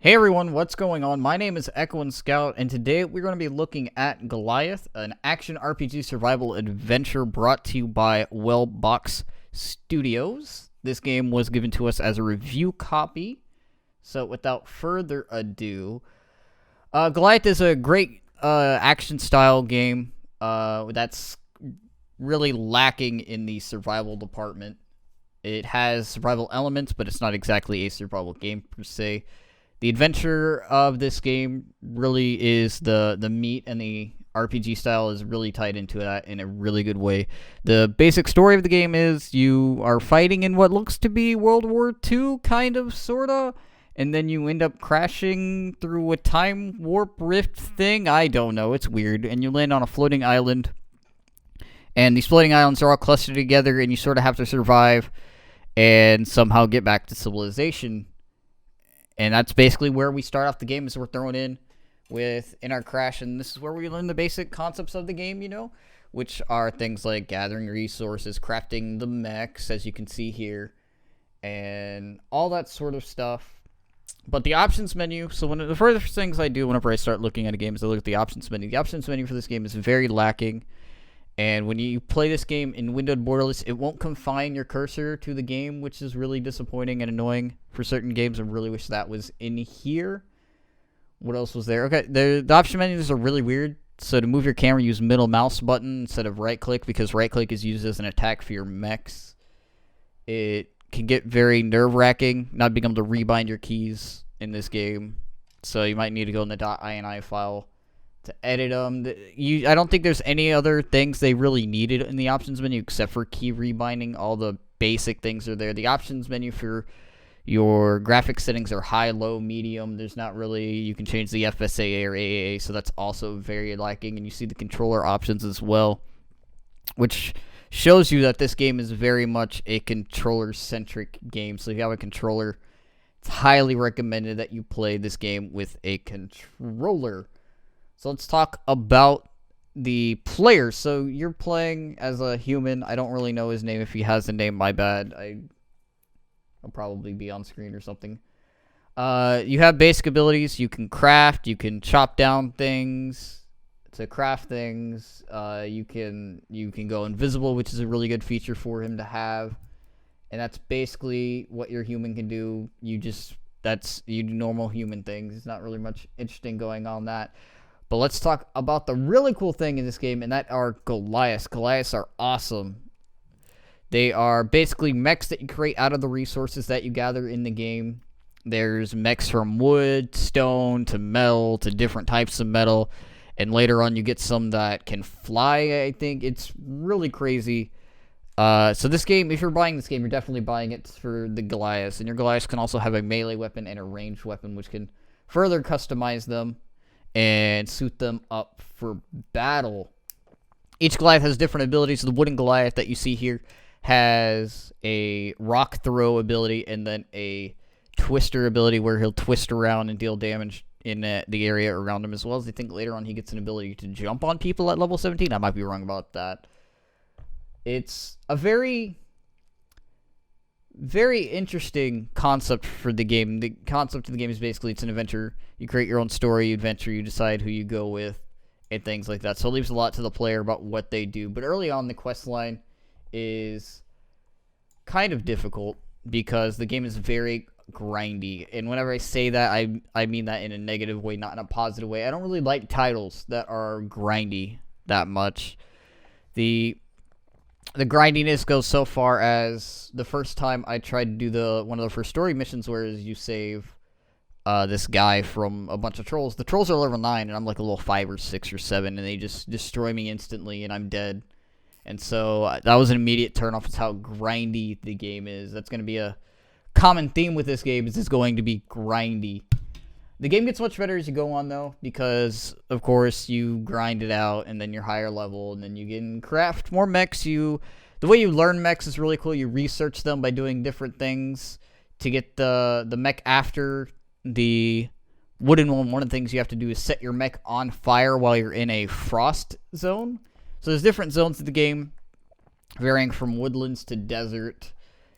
Hey everyone, what's going on? My name is Echo and Scout, and today we're going to be looking at Goliath, an action RPG survival adventure brought to you by Wellbox Studios. This game was given to us as a review copy, so without further ado, Goliath is a great action style game that's really lacking in the survival department. It has survival elements, but it's not exactly a survival game per se. The adventure of this game really is the meat, and the RPG style is really tied into that in a really good way. The basic story of the game is you are fighting in what looks to be World War II, kind of, sorta, and then you end up crashing through a time warp rift thing. I don't know, it's weird, and you land on a floating island, and these floating islands are all clustered together, and you sort of have to survive and somehow get back to civilization. And that's basically where we start off the game, is we're thrown in our crash, and this is where we learn the basic concepts of the game, which are things like gathering resources, crafting the mechs, as you can see here, and all that sort of stuff. But the options menu, so one of the first things I do whenever I start looking at a game is I look at the options menu. The options menu for this game is very lacking. And when you play this game in windowed borderless, it won't confine your cursor to the game, which is really disappointing and annoying for certain games. I really wish that was in here. What else was there? Okay, the option menus are really weird. So to move your camera, use middle mouse button instead of right click, because right click is used as an attack for your mechs. It can get very nerve-wracking not being able to rebind your keys in this game. So you might need to go in the .ini file to edit them. I don't think there's any other things they really needed in the options menu except for key rebinding. All the basic things are there. The options menu for your graphics settings are high, low, medium. There's not really, you can change the FSAA or AAA, so that's also very lacking. And you see the controller options as well, which shows you that this game is very much a controller-centric game. So if you have a controller, it's highly recommended that you play this game with a controller. So let's talk about the player. So you're playing as a human. I don't really know his name. If he has a name, my bad. I'll probably be on screen or something. You have basic abilities. You can craft. You can chop down things to craft things. You can go invisible, which is a really good feature for him to have. And that's basically what your human can do. You do normal human things. There's not really much interesting going on that. But let's talk about the really cool thing in this game, and that are Goliaths. Goliaths are awesome. They are basically mechs that you create out of the resources that you gather in the game. There's mechs from wood, stone, to metal, to different types of metal. And later on, you get some that can fly, I think. It's really crazy. So this game, if you're buying this game, you're definitely buying it for the Goliaths. And your Goliaths can also have a melee weapon and a ranged weapon, which can further customize them and suit them up for battle. Each Goliath has different abilities. The wooden Goliath that you see here has a rock throw ability and then a twister ability where he'll twist around and deal damage in the area around him, as well as I think later on he gets an ability to jump on people at level 17. I might be wrong about that. It's a very interesting concept for the game. The concept of the game is basically it's an adventure. You create your own story, adventure, you decide who you go with, and things like that. So it leaves a lot to the player about what they do. But early on, the quest line is kind of difficult because the game is very grindy. And whenever I say that, I mean that in a negative way, not in a positive way. I don't really like titles that are grindy that much. The grindiness goes so far as the first time I tried to do one of the first story missions, where you save this guy from a bunch of trolls. The trolls are level 9, and I'm like a level 5 or 6 or 7, and they just destroy me instantly, and I'm dead. And so that was an immediate turnoff. It's how grindy the game is. That's going to be a common theme with this game, is it's going to be grindy. The game gets much better as you go on, though, because, of course, you grind it out, and then you're higher level, and then you can craft more mechs. The way you learn mechs is really cool. You research them by doing different things to get the mech after the wooden one. One of the things you have to do is set your mech on fire while you're in a frost zone. So there's different zones of the game, varying from woodlands to desert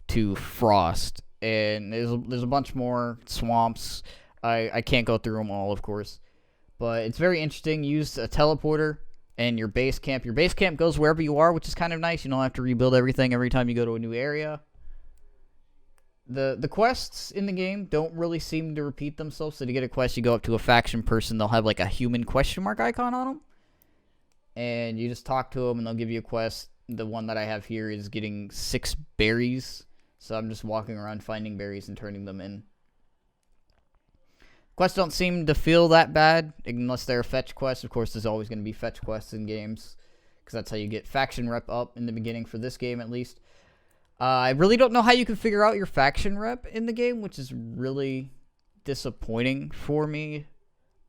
to frost. And there's a bunch more swamps. I can't go through them all, of course. But it's very interesting. Use a teleporter and your base camp. Your base camp goes wherever you are, which is kind of nice. You don't have to rebuild everything every time you go to a new area. The quests in the game don't really seem to repeat themselves. So to get a quest, you go up to a faction person. They'll have like a human question mark icon on them. And you just talk to them and they'll give you a quest. The one that I have here is getting 6 berries. So I'm just walking around finding berries and turning them in. Quests don't seem to feel that bad unless they're fetch quests. Of course, there's always going to be fetch quests in games because that's how you get faction rep up in the beginning for this game at least. I really don't know how you can figure out your faction rep in the game, which is really disappointing for me.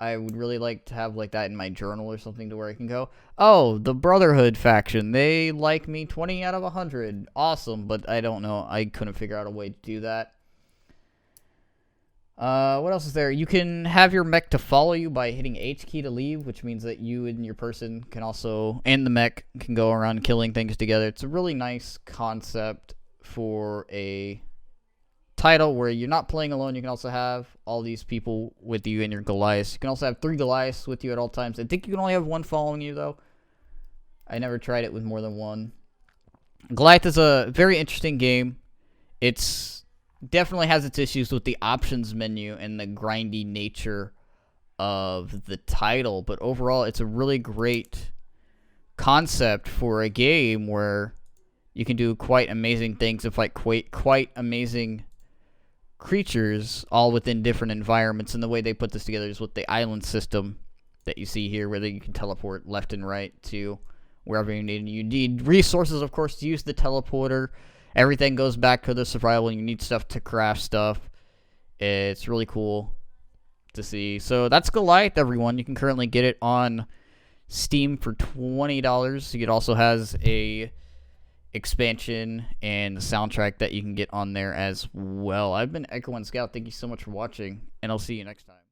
I would really like to have like that in my journal or something to where I can go, oh, the Brotherhood faction, they like me 20 out of 100. Awesome, but I don't know. I couldn't figure out a way to do that. What else is there? You can have your mech to follow you by hitting H key to leave, which means that you and your person can also, and the mech, can go around killing things together. It's a really nice concept for a title where you're not playing alone. You can also have all these people with you and your Goliaths. You can also have 3 Goliaths with you at all times. I think you can only have 1 following you, though. I never tried it with more than 1. Goliath is a very interesting game. It's definitely has its issues with the options menu and the grindy nature of the title, but overall it's a really great concept for a game where you can do quite amazing things and fight quite amazing creatures all within different environments. And the way they put this together is with the island system that you see here, where you can teleport left and right to wherever you need. You need resources, of course, to use the teleporter. Everything goes back to the survival, and you need stuff to craft stuff. It's really cool to see. So that's Goliath, everyone. You can currently get it on Steam for $20. It also has a expansion and soundtrack that you can get on there as well. I've been Echo1Scout. Thank you so much for watching, and I'll see you next time.